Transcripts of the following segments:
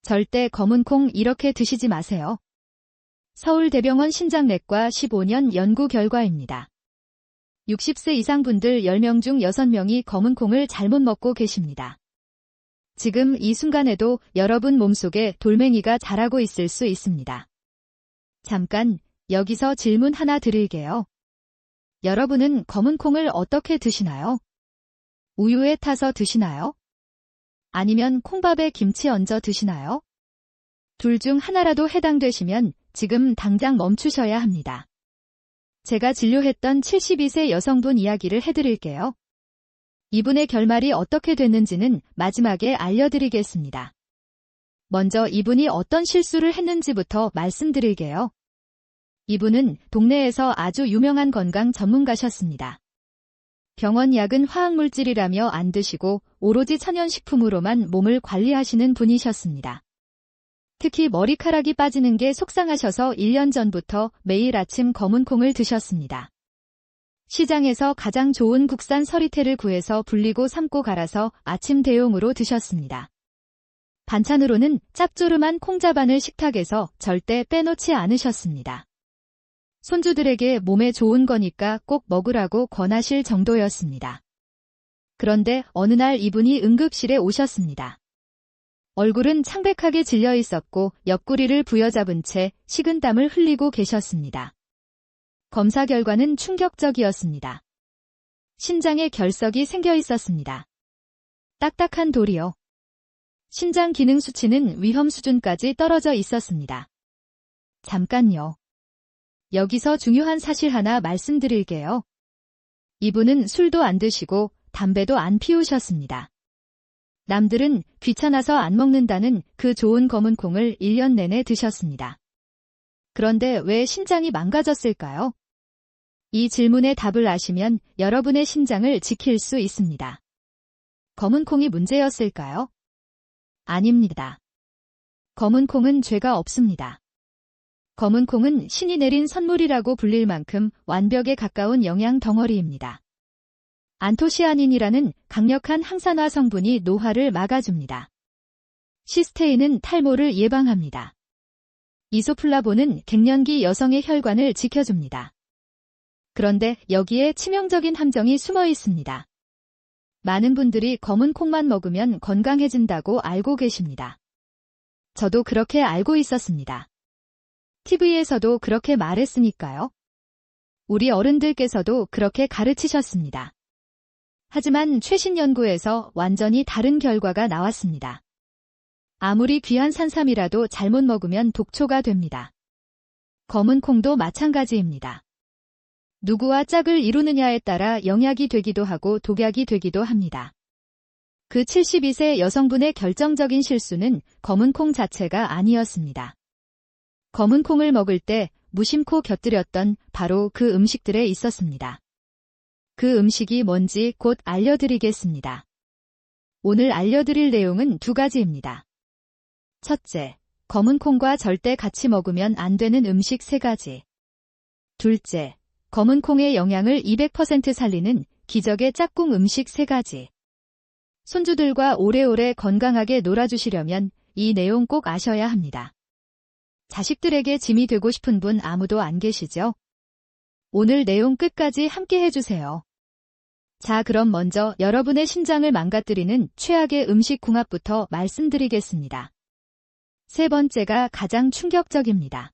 절대 검은 콩 이렇게 드시지 마세요. 서울대병원 신장내과 15년 연구 결과입니다. 60세 이상 분들 10명 중 6명이 검은 콩을 잘못 먹고 계십니다. 지금 이 순간에도 여러분 몸속에 돌멩이가 자라고 있을 수 있습니다. 잠깐 여기서 질문 하나 드릴게요. 여러분은 검은 콩을 어떻게 드시나요? 우유에 타서 드시나요? 아니면 콩밥에 김치 얹어 드시나요? 둘 중 하나라도 해당되시면 지금 당장 멈추셔야 합니다. 제가 진료했던 72세 여성분 이야기를 해드릴게요. 이분의 결말이 어떻게 됐는지는 마지막에 알려드리겠습니다. 먼저 이분이 어떤 실수를 했는지부터 말씀드릴게요. 이분은 동네에서 아주 유명한 건강 전문가셨습니다. 병원 약은 화학물질이라며 안 드시고 오로지 천연식품으로만 몸을 관리하시는 분이셨습니다. 특히 머리카락이 빠지는 게 속상하셔서 1년 전부터 매일 아침 검은 콩을 드셨습니다. 시장에서 가장 좋은 국산 서리태를 구해서 불리고 삶고 갈아서 아침 대용으로 드셨습니다. 반찬으로는 짭조름한 콩자반을 식탁에서 절대 빼놓지 않으셨습니다. 손주들에게 몸에 좋은 거니까 꼭 먹으라고 권하실 정도였습니다. 그런데 어느 날 이분이 응급실에 오셨습니다. 얼굴은 창백하게 질려 있었고 옆구리를 부여잡은 채 식은땀을 흘리고 계셨습니다. 검사 결과는 충격적이었습니다. 신장에 결석이 생겨 있었습니다. 딱딱한 돌이요. 신장 기능 수치는 위험 수준까지 떨어져 있었습니다. 잠깐요. 여기서 중요한 사실 하나 말씀드릴게요. 이분은 술도 안 드시고 담배도 안 피우셨습니다. 남들은 귀찮아서 안 먹는다는 그 좋은 검은 콩을 1년 내내 드셨습니다. 그런데 왜 신장이 망가졌을까요? 이 질문의 답을 아시면 여러분의 신장을 지킬 수 있습니다. 검은 콩이 문제였을까요? 아닙니다. 검은 콩은 죄가 없습니다. 검은 콩은 신이 내린 선물이라고 불릴 만큼 완벽에 가까운 영양 덩어리입니다. 안토시아닌이라는 강력한 항산화 성분이 노화를 막아줍니다. 시스테인은 탈모를 예방합니다. 이소플라본은 갱년기 여성의 혈관을 지켜줍니다. 그런데 여기에 치명적인 함정이 숨어 있습니다. 많은 분들이 검은 콩만 먹으면 건강해진다고 알고 계십니다. 저도 그렇게 알고 있었습니다. TV에서도 그렇게 말했으니까요. 우리 어른들께서도 그렇게 가르치셨습니다. 하지만 최신 연구에서 완전히 다른 결과가 나왔습니다. 아무리 귀한 산삼이라도 잘못 먹으면 독초가 됩니다. 검은 콩도 마찬가지입니다. 누구와 짝을 이루느냐에 따라 영약이 되기도 하고 독약이 되기도 합니다. 그 72세 여성분의 결정적인 실수는 검은 콩 자체가 아니었습니다. 검은 콩을 먹을 때 무심코 곁들였던 바로 그 음식들에 있었습니다. 그 음식이 뭔지 곧 알려드리겠습니다. 오늘 알려드릴 내용은 2가지입니다. 첫째, 검은 콩과 절대 같이 먹으면 안 되는 음식 3가지. 둘째, 검은 콩의 영양을 200% 살리는 기적의 짝꿍 음식 3가지. 손주들과 오래오래 건강하게 놀아주시려면 이 내용 꼭 아셔야 합니다. 자식들에게 짐이 되고 싶은 분 아무도 안 계시죠? 오늘 내용 끝까지 함께 해주세요. 자, 그럼 먼저 여러분의 신장을 망가뜨리는 최악의 음식 궁합부터 말씀드리겠습니다. 3번째가 가장 충격적입니다.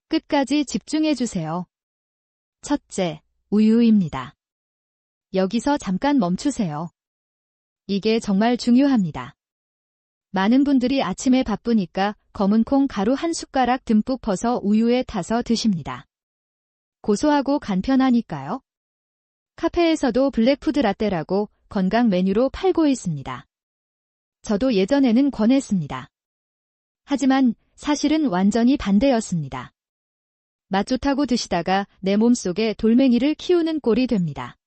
끝까지 집중해주세요. 첫째, 우유입니다. 여기서 잠깐 멈추세요. 이게 정말 중요합니다. 많은 분들이 아침에 바쁘니까 검은 콩 가루 한 숟가락 듬뿍 퍼서 우유에 타서 드십니다. 고소하고 간편하니까요. 카페에서도 블랙푸드 라떼라고 건강 메뉴로 팔고 있습니다. 저도 예전에는 권했습니다. 하지만 사실은 완전히 반대였습니다. 맛 좋다고 드시다가 내 몸속에 돌멩이를 키우는 꼴이 됩니다.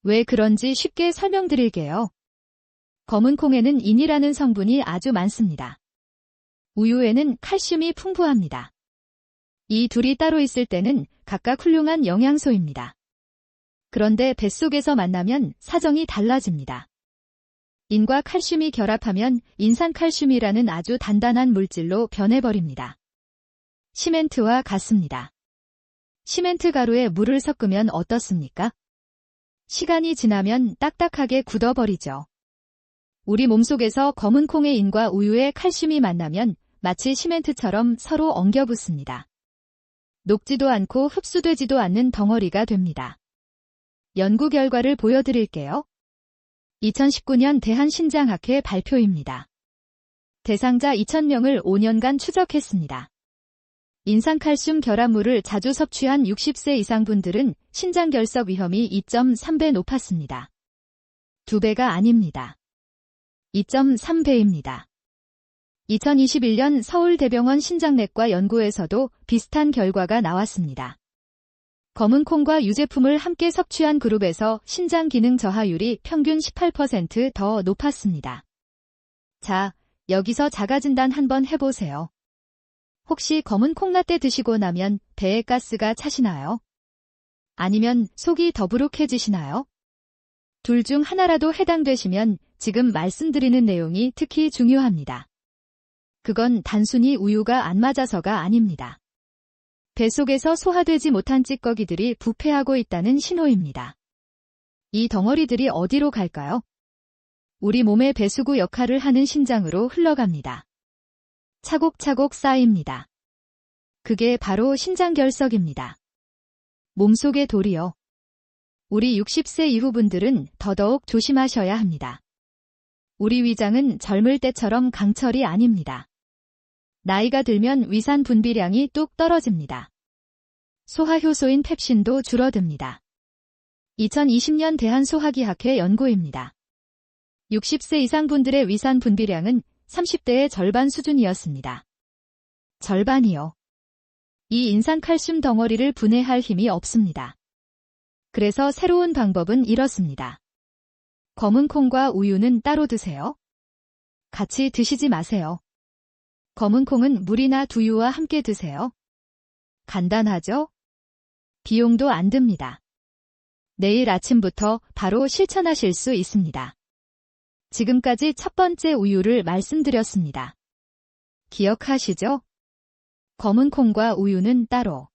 왜 그런지 쉽게 설명드릴게요. 검은 콩에는 인이라는 성분이 아주 많습니다. 우유에는 칼슘이 풍부합니다. 이 둘이 따로 있을 때는 각각 훌륭한 영양소입니다. 그런데 뱃속에서 만나면 사정이 달라집니다. 인과 칼슘이 결합하면 인산칼슘이라는 아주 단단한 물질로 변해버립니다. 시멘트와 같습니다. 시멘트 가루에 물을 섞으면 어떻습니까? 시간이 지나면 딱딱하게 굳어버리죠. 우리 몸속에서 검은 콩의 인과 우유의 칼슘이 만나면 마치 시멘트처럼 서로 엉겨붙습니다. 녹지도 않고 흡수되지도 않는 덩어리가 됩니다. 연구 결과를 보여드릴게요. 2019년 대한신장학회 발표입니다. 대상자 2,000명을 5년간 추적했습니다. 인산칼슘 결합물을 자주 섭취한 60세 이상 분들은 신장결석 위험이 2.3배 높았습니다. 2배가 아닙니다. 2.3배입니다. 2021년 서울대병원 신장내과 연구에서도 비슷한 결과가 나왔습니다. 검은 콩과 유제품을 함께 섭취한 그룹에서 신장 기능 저하율이 평균 18% 더 높았습니다. 자, 여기서 자가진단 한번 해보세요. 혹시 검은 콩라떼 드시고 나면 배에 가스가 차시나요? 아니면 속이 더부룩해지시나요? 둘 중 하나라도 해당되시면 지금 말씀드리는 내용이 특히 중요합니다. 그건 단순히 우유가 안 맞아서가 아닙니다. 뱃속에서 소화되지 못한 찌꺼기들이 부패하고 있다는 신호입니다. 이 덩어리들이 어디로 갈까요? 우리 몸의 배수구 역할을 하는 심장으로 흘러갑니다. 차곡차곡 쌓입니다. 그게 바로 신장결석입니다. 몸속의 돌이요. 우리 60세 이후 분들은 더더욱 조심하셔야 합니다. 우리 위장은 젊을 때처럼 강철이 아닙니다. 나이가 들면 위산 분비량이 뚝 떨어집니다. 소화효소인 펩신도 줄어듭니다. 2020년 대한소화기학회 연구입니다. 60세 이상 분들의 위산 분비량은 30대의 절반 수준이었습니다. 절반이요. 이 인산칼슘 덩어리를 분해할 힘이 없습니다. 그래서 새로운 방법은 이렇습니다. 검은 콩과 우유는 따로 드세요. 같이 드시지 마세요. 검은 콩은 물이나 두유와 함께 드세요. 간단하죠? 비용도 안 듭니다. 내일 아침부터 바로 실천하실 수 있습니다. 지금까지 첫 번째 우유를 말씀드렸습니다. 기억하시죠? 검은 콩과 우유는 따로.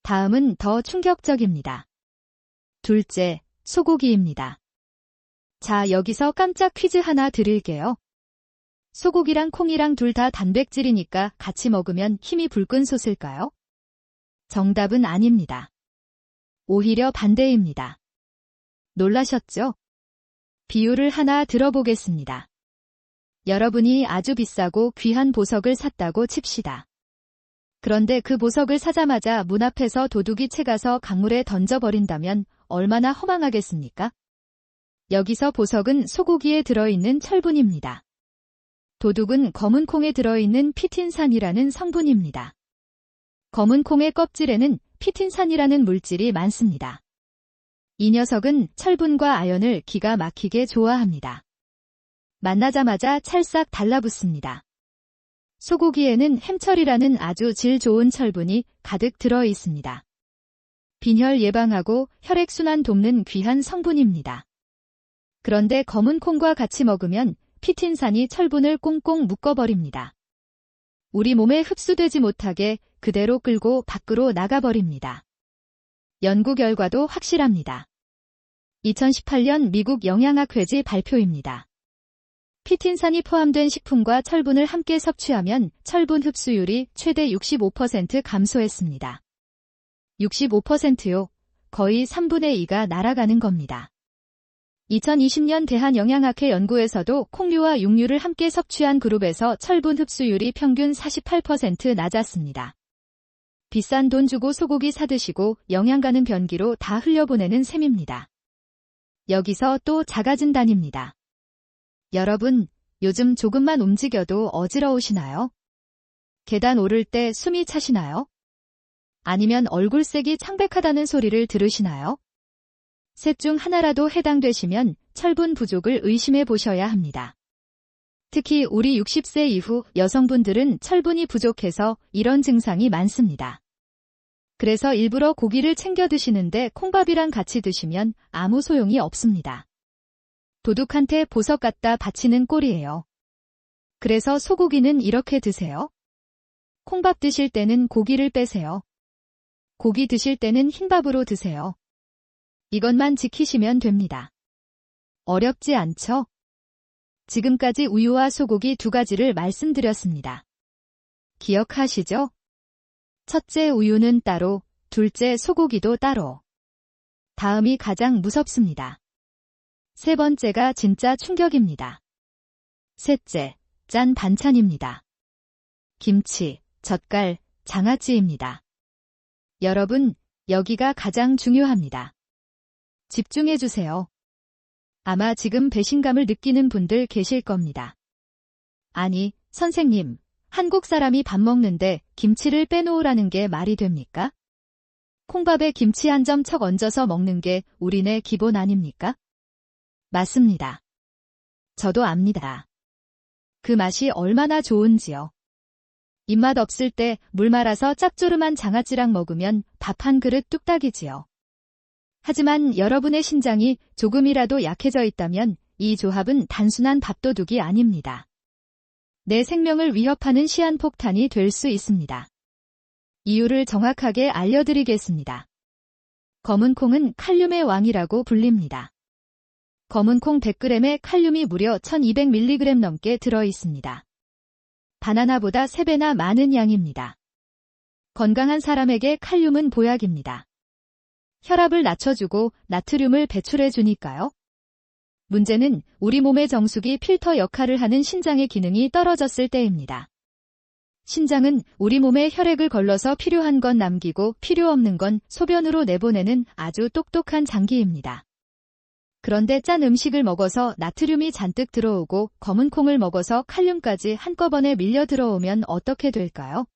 다음은 더 충격적입니다. 둘째, 소고기입니다. 자, 여기서 깜짝 퀴즈 하나 드릴게요. 소고기랑 콩이랑 둘 다 단백질이니까 같이 먹으면 힘이 불끈 솟을까요? 정답은 아닙니다. 오히려 반대입니다. 놀라셨죠? 비유를 하나 들어보겠습니다. 여러분이 아주 비싸고 귀한 보석을 샀다고 칩시다. 그런데 그 보석을 사자마자 문 앞에서 도둑이 채가서 강물에 던져버린다면 얼마나 허망하겠습니까? 여기서 보석은 소고기에 들어있는 철분입니다. 도둑은 검은 콩에 들어있는 피틴산이라는 성분입니다. 검은 콩의 껍질에는 피틴산이라는 물질이 많습니다. 이 녀석은 철분과 아연을 기가 막히게 좋아합니다. 만나자마자 찰싹 달라붙습니다. 소고기에는 햄철이라는 아주 질 좋은 철분이 가득 들어 있습니다. 빈혈 예방하고 혈액순환 돕는 귀한 성분입니다. 그런데 검은 콩과 같이 먹으면 피틴산이 철분을 꽁꽁 묶어버립니다. 우리 몸에 흡수되지 못하게 그대로 끌고 밖으로 나가버립니다. 연구 결과도 확실합니다. 2018년 미국 영양학회지 발표입니다. 피틴산이 포함된 식품과 철분을 함께 섭취하면 철분 흡수율이 최대 65% 감소했습니다. 65%요. 거의 3분의 2가 날아가는 겁니다. 2020년 대한영양학회 연구에서도 콩류와 육류를 함께 섭취한 그룹에서 철분 흡수율이 평균 48% 낮았습니다. 비싼 돈 주고 소고기 사드시고 영양 가는 변기로 다 흘려보내는 셈입니다. 여기서 또 자가진단입니다. 여러분, 요즘 조금만 움직여도 어지러우시나요? 계단 오를 때 숨이 차시나요? 아니면 얼굴색이 창백하다는 소리를 들으시나요? 셋 중 하나라도 해당되시면 철분 부족을 의심해 보셔야 합니다. 특히 우리 60세 이후 여성분들은 철분이 부족해서 이런 증상이 많습니다. 그래서 일부러 고기를 챙겨 드시는데 콩밥이랑 같이 드시면 아무 소용이 없습니다. 도둑한테 보석 갖다 바치는 꼴이에요. 그래서 소고기는 이렇게 드세요. 콩밥 드실 때는 고기를 빼세요. 고기 드실 때는 흰밥으로 드세요. 이것만 지키시면 됩니다. 어렵지 않죠? 지금까지 우유와 소고기 두 가지를 말씀드렸습니다. 기억하시죠? 첫째 우유는 따로, 둘째 소고기도 따로. 다음이 가장 무섭습니다. 세 번째가 진짜 충격입니다. 셋째, 짠 반찬입니다. 김치, 젓갈, 장아찌입니다. 여러분, 여기가 가장 중요합니다. 집중해주세요. 아마 지금 배신감을 느끼는 분들 계실 겁니다. 아니, 선생님, 한국 사람이 밥 먹는데 김치를 빼놓으라는 게 말이 됩니까? 콩밥에 김치 한 점 척 얹어서 먹는 게 우리네 기본 아닙니까? 맞습니다. 저도 압니다. 그 맛이 얼마나 좋은지요. 입맛 없을 때 물 말아서 짭조름한 장아찌랑 먹으면 밥 한 그릇 뚝딱이지요. 하지만 여러분의 신장이 조금이라도 약해져 있다면 이 조합은 단순한 밥도둑이 아닙니다. 내 생명을 위협하는 시한폭탄이 될 수 있습니다. 이유를 정확하게 알려드리겠습니다. 검은 콩은 칼륨의 왕이라고 불립니다. 검은 콩 100g에 칼륨이 무려 1200mg 넘게 들어있습니다. 바나나보다 3배나 많은 양입니다. 건강한 사람에게 칼륨은 보약입니다. 혈압을 낮춰주고 나트륨을 배출해주니까요. 문제는 우리 몸의 정수기 필터 역할을 하는 신장의 기능이 떨어졌을 때입니다. 신장은 우리 몸에 혈액을 걸러서 필요한 건 남기고 필요 없는 건 소변으로 내보내는 아주 똑똑한 장기입니다. 그런데 짠 음식을 먹어서 나트륨이 잔뜩 들어오고 검은 콩을 먹어서 칼륨까지 한꺼번에 밀려 들어오면 어떻게 될까요?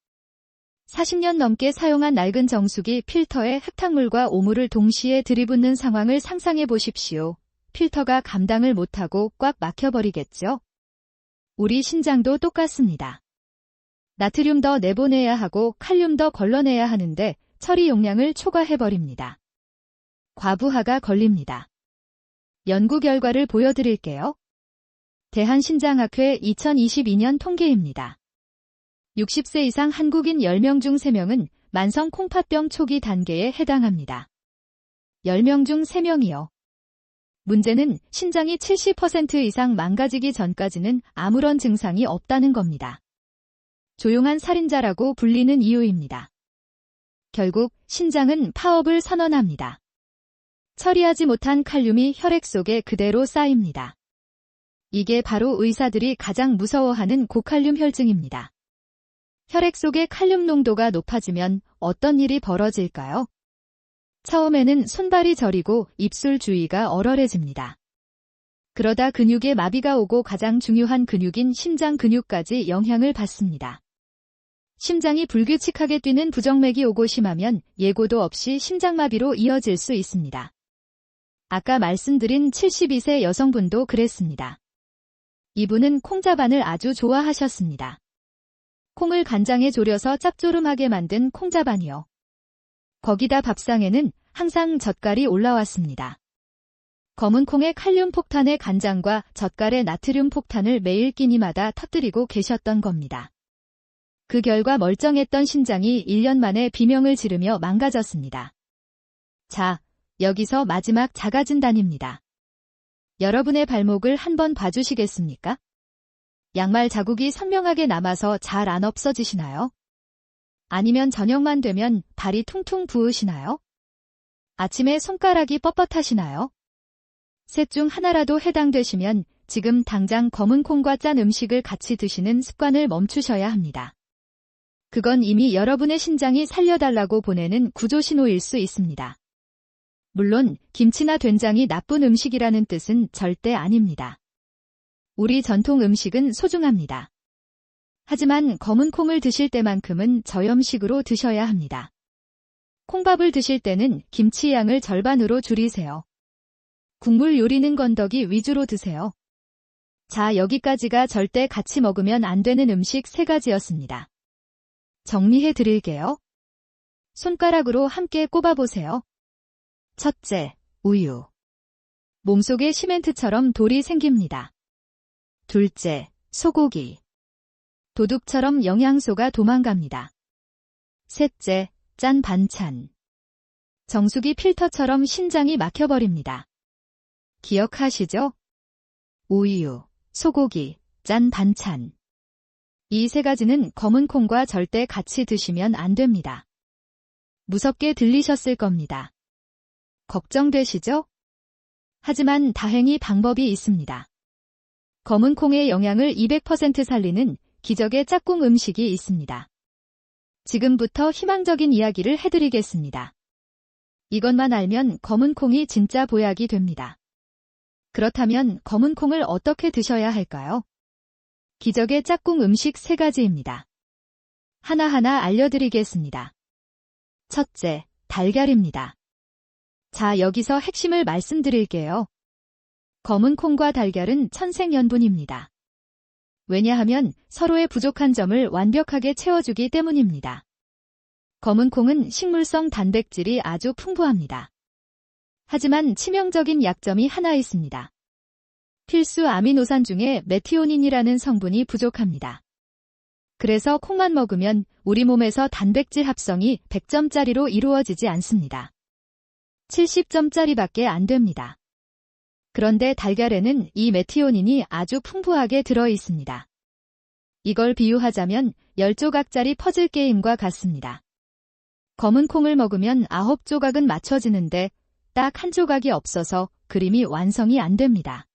40년 넘게 사용한 낡은 정수기 필터에 흙탕물과 오물을 동시에 들이붓는 상황을 상상해 보십시오. 필터가 감당을 못하고 꽉 막혀버리겠죠? 우리 신장도 똑같습니다. 나트륨 더 내보내야 하고 칼륨 더 걸러내야 하는데 처리 용량을 초과해버립니다. 과부하가 걸립니다. 연구 결과를 보여드릴게요. 대한신장학회 2022년 통계입니다. 60세 이상 한국인 10명 중 3명은 만성 콩팥병 초기 단계에 해당합니다. 10명 중 3명이요. 문제는 신장이 70% 이상 망가지기 전까지는 아무런 증상이 없다는 겁니다. 조용한 살인자라고 불리는 이유입니다. 결국 신장은 파업을 선언합니다. 처리하지 못한 칼륨이 혈액 속에 그대로 쌓입니다. 이게 바로 의사들이 가장 무서워하는 고칼륨 혈증입니다. 혈액 속의 칼륨 농도가 높아지면 어떤 일이 벌어질까요? 처음에는 손발이 저리고 입술 주위가 얼얼해집니다. 그러다 근육에 마비가 오고 가장 중요한 근육인 심장 근육까지 영향을 받습니다. 심장이 불규칙하게 뛰는 부정맥이 오고 심하면 예고도 없이 심장마비로 이어질 수 있습니다. 아까 말씀드린 72세 여성분도 그랬습니다. 이분은 콩자반을 아주 좋아하셨습니다. 콩을 간장에 졸여서 짭조름하게 만든 콩자반이요. 거기다 밥상에는 항상 젓갈이 올라왔습니다. 검은 콩의 칼륨 폭탄에 간장과 젓갈의 나트륨 폭탄을 매일 끼니마다 터뜨리고 계셨던 겁니다. 그 결과 멀쩡했던 신장이 1년 만에 비명을 지르며 망가졌습니다. 자, 여기서 마지막 자가진단입니다. 여러분의 발목을 한번 봐주시겠습니까? 양말 자국이 선명하게 남아서 잘 안 없어지시나요? 아니면 저녁만 되면 발이 퉁퉁 부으시나요? 아침에 손가락이 뻣뻣하시나요? 셋 중 하나라도 해당되시면 지금 당장 검은 콩과 짠 음식을 같이 드시는 습관을 멈추셔야 합니다. 그건 이미 여러분의 신장이 살려달라고 보내는 구조신호일 수 있습니다. 물론 김치나 된장이 나쁜 음식이라는 뜻은 절대 아닙니다. 우리 전통 음식은 소중합니다. 하지만 검은 콩을 드실 때만큼은 저염식으로 드셔야 합니다. 콩밥을 드실 때는 김치 양을 절반으로 줄이세요. 국물 요리는 건더기 위주로 드세요. 자, 여기까지가 절대 같이 먹으면 안 되는 음식 3가지였습니다. 정리해 드릴게요. 손가락으로 함께 꼽아보세요. 첫째, 우유. 몸속에 시멘트처럼 돌이 생깁니다. 둘째, 소고기. 도둑처럼 영양소가 도망갑니다. 셋째, 짠 반찬. 정수기 필터처럼 신장이 막혀버립니다. 기억하시죠? 우유, 소고기, 짠 반찬. 이 세 가지는 검은 콩과 절대 같이 드시면 안 됩니다. 무섭게 들리셨을 겁니다. 걱정되시죠? 하지만 다행히 방법이 있습니다. 검은 콩의 영양을 200% 살리는 기적의 짝꿍 음식이 있습니다. 지금부터 희망적인 이야기를 해드리겠습니다. 이것만 알면 검은 콩이 진짜 보약이 됩니다. 그렇다면 검은 콩을 어떻게 드셔야 할까요? 기적의 짝꿍 음식 3가지입니다. 하나하나 알려드리겠습니다. 첫째, 달걀입니다. 자, 여기서 핵심을 말씀드릴게요. 검은 콩과 달걀은 천생연분입니다. 왜냐하면 서로의 부족한 점을 완벽하게 채워주기 때문입니다. 검은 콩은 식물성 단백질이 아주 풍부합니다. 하지만 치명적인 약점이 하나 있습니다. 필수 아미노산 중에 메티오닌이라는 성분이 부족합니다. 그래서 콩만 먹으면 우리 몸에서 단백질 합성이 100점짜리로 이루어지지 않습니다. 70점짜리밖에 안 됩니다. 그런데 달걀에는 이 메티오닌이 아주 풍부하게 들어 있습니다. 이걸 비유하자면 10조각짜리 퍼즐 게임과 같습니다. 검은 콩을 먹으면 9조각은 맞춰지는데 딱 1조각이 없어서 그림이 완성이 안 됩니다.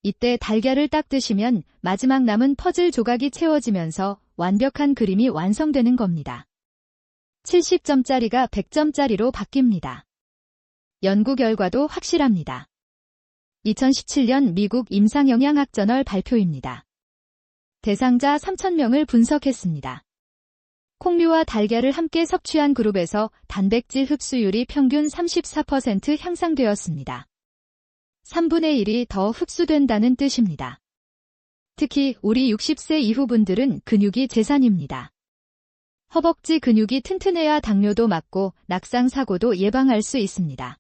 이때 달걀을 딱 드시면 마지막 남은 퍼즐 조각이 채워지면서 완벽한 그림이 완성되는 겁니다. 70점짜리가 100점짜리로 바뀝니다. 연구 결과도 확실합니다. 2017년 미국 임상영양학 저널 발표입니다. 대상자 3,000명을 분석했습니다. 콩류와 달걀을 함께 섭취한 그룹에서 단백질 흡수율이 평균 34% 향상되었습니다. 3분의 1이 더 흡수된다는 뜻입니다. 특히 우리 60세 이후 분들은 근육이 재산입니다. 허벅지 근육이 튼튼해야 당뇨도 막고 낙상 사고도 예방할 수 있습니다.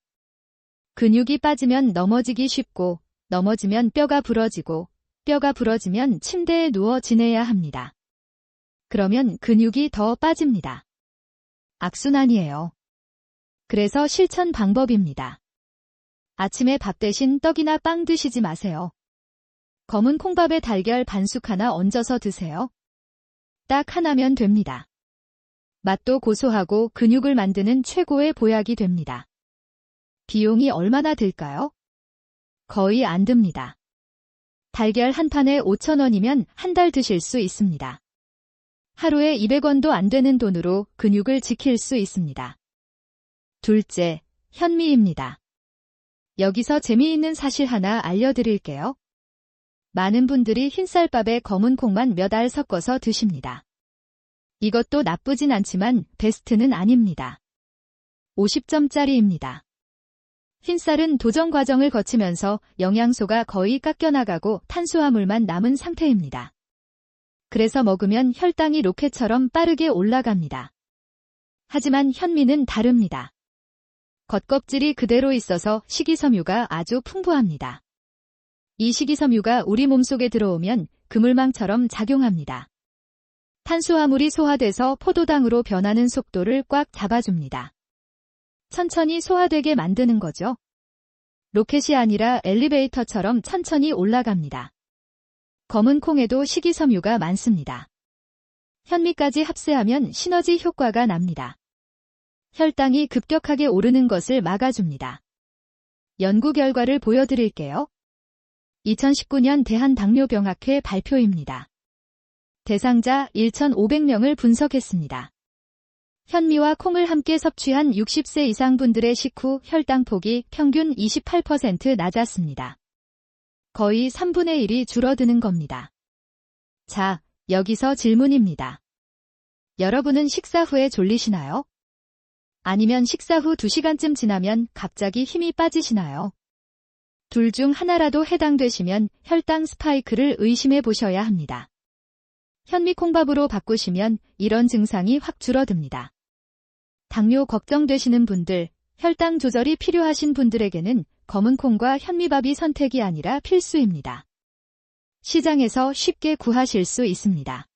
근육이 빠지면 넘어지기 쉽고 넘어지면 뼈가 부러지고 뼈가 부러지면 침대에 누워 지내야 합니다. 그러면 근육이 더 빠집니다. 악순환이에요. 그래서 실천 방법입니다. 아침에 밥 대신 떡이나 빵 드시지 마세요. 검은 콩밥에 달걀 반숙 하나 얹어서 드세요. 딱 하나면 됩니다. 맛도 고소하고 근육을 만드는 최고의 보약이 됩니다. 비용이 얼마나 들까요? 거의 안 듭니다. 달걀 한 판에 5,000원이면 한 달 드실 수 있습니다. 하루에 200원도 안 되는 돈으로 근육을 지킬 수 있습니다. 둘째, 현미입니다. 여기서 재미있는 사실 하나 알려드릴게요. 많은 분들이 흰쌀밥에 검은 콩만 몇 알 섞어서 드십니다. 이것도 나쁘진 않지만 베스트는 아닙니다. 50점짜리입니다. 흰쌀은 도정 과정을 거치면서 영양소가 거의 깎여나가고 탄수화물만 남은 상태입니다. 그래서 먹으면 혈당이 로켓처럼 빠르게 올라갑니다. 하지만 현미는 다릅니다. 겉껍질이 그대로 있어서 식이섬유가 아주 풍부합니다. 이 식이섬유가 우리 몸속에 들어오면 그물망처럼 작용합니다. 탄수화물이 소화돼서 포도당으로 변하는 속도를 꽉 잡아줍니다. 천천히 소화되게 만드는 거죠. 로켓이 아니라 엘리베이터처럼 천천히 올라갑니다. 검은 콩에도 식이섬유가 많습니다. 현미까지 합세하면 시너지 효과가 납니다. 혈당이 급격하게 오르는 것을 막아줍니다. 연구 결과를 보여드릴게요. 2019년 대한당뇨병학회 발표입니다. 대상자 1,500명을 분석했습니다. 현미와 콩을 함께 섭취한 60세 이상 분들의 식후 혈당폭이 평균 28% 낮았습니다. 거의 3분의 1이 줄어드는 겁니다. 자, 여기서 질문입니다. 여러분은 식사 후에 졸리시나요? 아니면 식사 후 2시간쯤 지나면 갑자기 힘이 빠지시나요? 둘 중 하나라도 해당되시면 혈당 스파이크를 의심해 보셔야 합니다. 현미콩밥으로 바꾸시면 이런 증상이 확 줄어듭니다. 당뇨 걱정되시는 분들, 혈당 조절이 필요하신 분들에게는 검은콩과 현미밥이 선택이 아니라 필수입니다. 시장에서 쉽게 구하실 수 있습니다.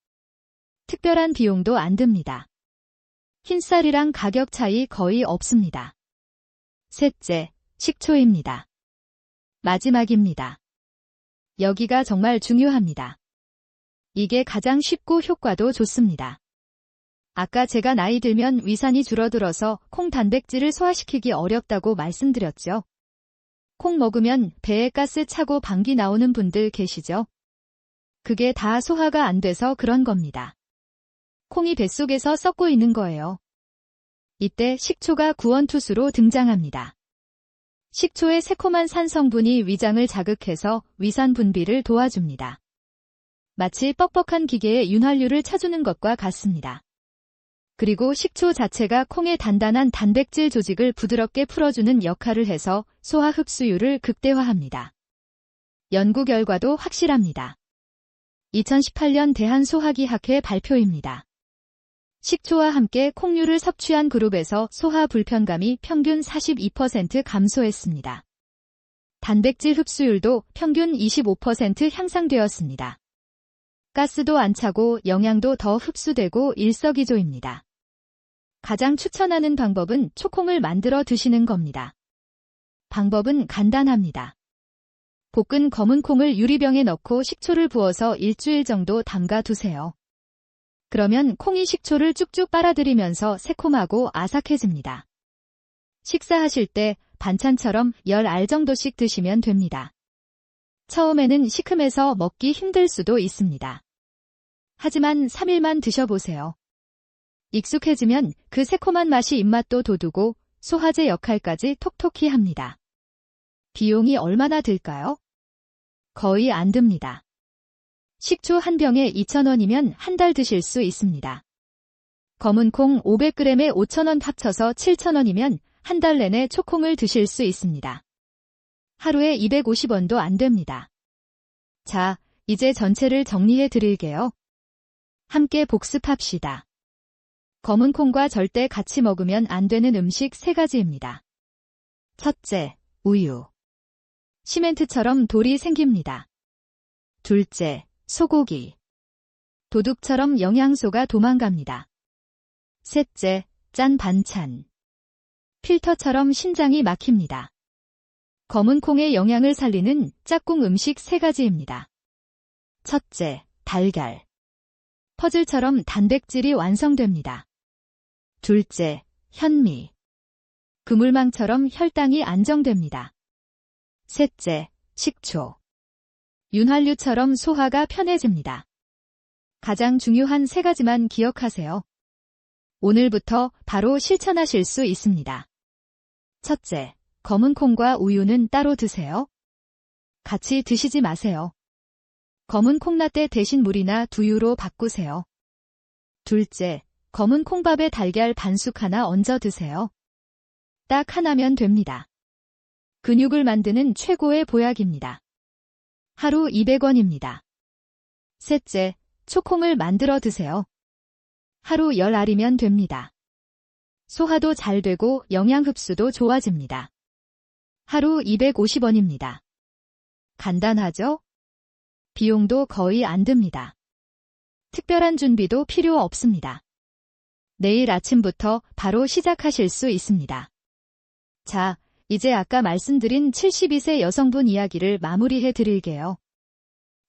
특별한 비용도 안 듭니다. 흰쌀이랑 가격 차이 거의 없습니다. 셋째, 식초입니다. 마지막입니다. 여기가 정말 중요합니다. 이게 가장 쉽고 효과도 좋습니다. 아까 제가 나이 들면 위산이 줄어들어서 콩 단백질을 소화시키기 어렵다고 말씀드렸죠. 콩 먹으면 배에 가스 차고 방귀 나오는 분들 계시죠? 그게 다 소화가 안 돼서 그런 겁니다. 콩이 뱃속에서 썩고 있는 거예요. 이때 식초가 구원투수로 등장합니다. 식초의 새콤한 산 성분이 위장을 자극해서 위산 분비를 도와줍니다. 마치 뻑뻑한 기계에 윤활유를 쳐주는 것과 같습니다. 그리고 식초 자체가 콩의 단단한 단백질 조직을 부드럽게 풀어주는 역할을 해서 소화 흡수율을 극대화합니다. 연구 결과도 확실합니다. 2018년 대한소화기학회 발표입니다. 식초와 함께 콩류를 섭취한 그룹에서 소화 불편감이 평균 42% 감소했습니다. 단백질 흡수율도 평균 25% 향상되었습니다. 가스도 안 차고 영양도 더 흡수되고 일석이조입니다. 가장 추천하는 방법은 초콩을 만들어 드시는 겁니다. 방법은 간단합니다. 볶은 검은 콩을 유리병에 넣고 식초를 부어서 일주일 정도 담가 두세요. 그러면 콩이 식초를 쭉쭉 빨아들이면서 새콤하고 아삭해집니다. 식사하실 때 반찬처럼 10알 정도씩 드시면 됩니다. 처음에는 시큼해서 먹기 힘들 수도 있습니다. 하지만 3일만 드셔보세요. 익숙해지면 그 새콤한 맛이 입맛도 돋우고 소화제 역할까지 톡톡히 합니다. 비용이 얼마나 들까요? 거의 안 듭니다. 식초 한 병에 2,000원이면 한 달 드실 수 있습니다. 검은 콩 500g에 5,000원 합쳐서 7,000원이면 한 달 내내 초콩을 드실 수 있습니다. 하루에 250원도 안 됩니다. 자, 이제 전체를 정리해 드릴게요. 함께 복습합시다. 검은 콩과 절대 같이 먹으면 안 되는 음식 3가지입니다. 첫째, 우유. 시멘트처럼 돌이 생깁니다. 둘째, 소고기. 도둑처럼 영양소가 도망갑니다. 셋째, 짠 반찬. 필터처럼 신장이 막힙니다. 검은 콩의 영양을 살리는 짝꿍 음식 3가지입니다. 첫째, 달걀. 퍼즐처럼 단백질이 완성됩니다. 둘째, 현미. 그물망처럼 혈당이 안정됩니다. 셋째, 식초. 윤활유처럼 소화가 편해집니다. 가장 중요한 3가지만 기억하세요. 오늘부터 바로 실천하실 수 있습니다. 첫째, 검은 콩과 우유는 따로 드세요. 같이 드시지 마세요. 검은 콩라떼 대신 물이나 두유로 바꾸세요. 둘째, 검은 콩밥에 달걀 반숙 하나 얹어 드세요. 딱 하나면 됩니다. 근육을 만드는 최고의 보약입니다. 하루 200원입니다. 셋째, 초콩을 만들어 드세요. 하루 10알이면 됩니다. 소화도 잘 되고 영양 흡수도 좋아집니다. 하루 250원입니다. 간단하죠? 비용도 거의 안 듭니다. 특별한 준비도 필요 없습니다. 내일 아침부터 바로 시작하실 수 있습니다. 자, 이제 아까 말씀드린 72세 여성분 이야기를 마무리해 드릴게요.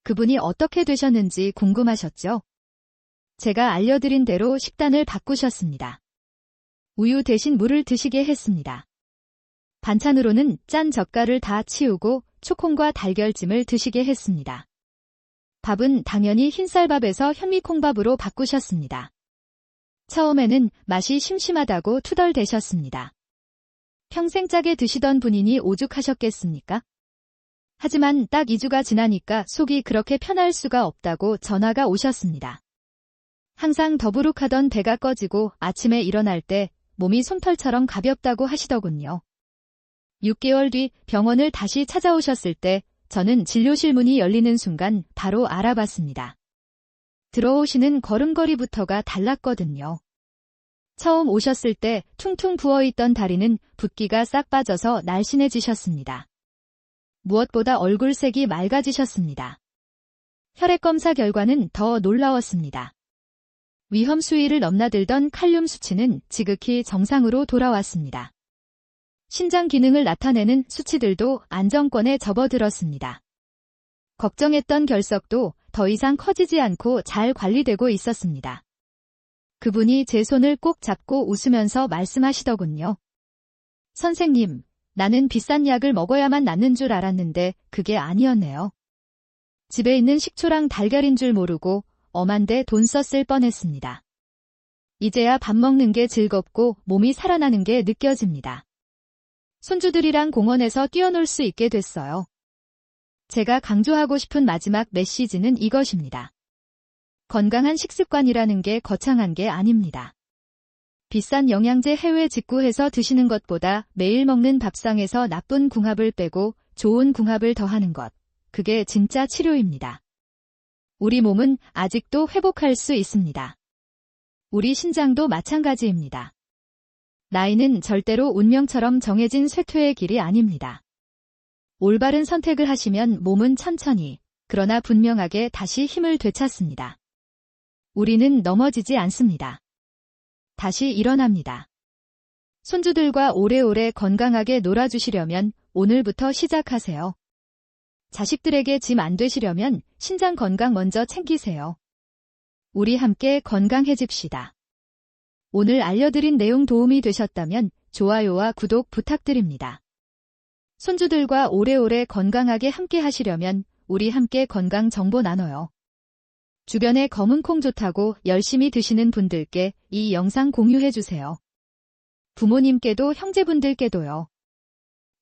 그분이 어떻게 되셨는지 궁금하셨죠? 제가 알려드린 대로 식단을 바꾸셨습니다. 우유 대신 물을 드시게 했습니다. 반찬으로는 짠 젓갈을 다 치우고 초콩과 달걀찜을 드시게 했습니다. 밥은 당연히 흰쌀밥에서 현미콩밥으로 바꾸셨습니다. 처음에는 맛이 심심하다고 투덜대셨습니다. 평생 짜게 드시던 분이니 오죽하셨겠습니까? 하지만 딱 2주가 지나니까 속이 그렇게 편할 수가 없다고 전화가 오셨습니다. 항상 더부룩하던 배가 꺼지고 아침에 일어날 때 몸이 솜털처럼 가볍다고 하시더군요. 6개월 뒤 병원을 다시 찾아오셨을 때 저는 진료실 문이 열리는 순간 바로 알아봤습니다. 들어오시는 걸음걸이부터가 달랐거든요. 처음 오셨을 때 퉁퉁 부어있던 다리는 붓기가 싹 빠져서 날씬해지셨습니다. 무엇보다 얼굴색이 맑아지셨습니다. 혈액검사 결과는 더 놀라웠습니다. 위험 수위를 넘나들던 칼륨 수치는 지극히 정상으로 돌아왔습니다. 신장 기능을 나타내는 수치들도 안정권에 접어들었습니다. 걱정했던 결석도 더 이상 커지지 않고 잘 관리되고 있었습니다. 그분이 제 손을 꼭 잡고 웃으면서 말씀하시더군요. 선생님, 나는 비싼 약을 먹어야만 낫는 줄 알았는데 그게 아니었네요. 집에 있는 식초랑 달걀인 줄 모르고 엄한데 돈 썼을 뻔했습니다. 이제야 밥 먹는 게 즐겁고 몸이 살아나는 게 느껴집니다. 손주들이랑 공원에서 뛰어놀 수 있게 됐어요. 제가 강조하고 싶은 마지막 메시지는 이것입니다. 건강한 식습관이라는 게 거창한 게 아닙니다. 비싼 영양제 해외 직구해서 드시는 것보다 매일 먹는 밥상에서 나쁜 궁합을 빼고 좋은 궁합을 더하는 것. 그게 진짜 치료입니다. 우리 몸은 아직도 회복할 수 있습니다. 우리 신장도 마찬가지입니다. 나이는 절대로 운명처럼 정해진 쇠퇴의 길이 아닙니다. 올바른 선택을 하시면 몸은 천천히, 그러나 분명하게 다시 힘을 되찾습니다. 우리는 넘어지지 않습니다. 다시 일어납니다. 손주들과 오래오래 건강하게 놀아주시려면 오늘부터 시작하세요. 자식들에게 짐 안 되시려면 신장 건강 먼저 챙기세요. 우리 함께 건강해집시다. 오늘 알려드린 내용 도움이 되셨다면 좋아요와 구독 부탁드립니다. 손주들과 오래오래 건강하게 함께 하시려면 우리 함께 건강 정보 나눠요. 주변에 검은 콩 좋다고 열심히 드시는 분들께 이 영상 공유해주세요. 부모님께도 형제분들께도요.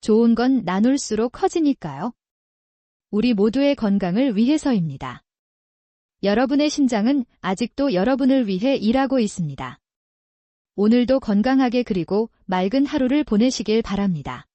좋은 건 나눌수록 커지니까요. 우리 모두의 건강을 위해서입니다. 여러분의 신장은 아직도 여러분을 위해 일하고 있습니다. 오늘도 건강하게 그리고 맑은 하루를 보내시길 바랍니다.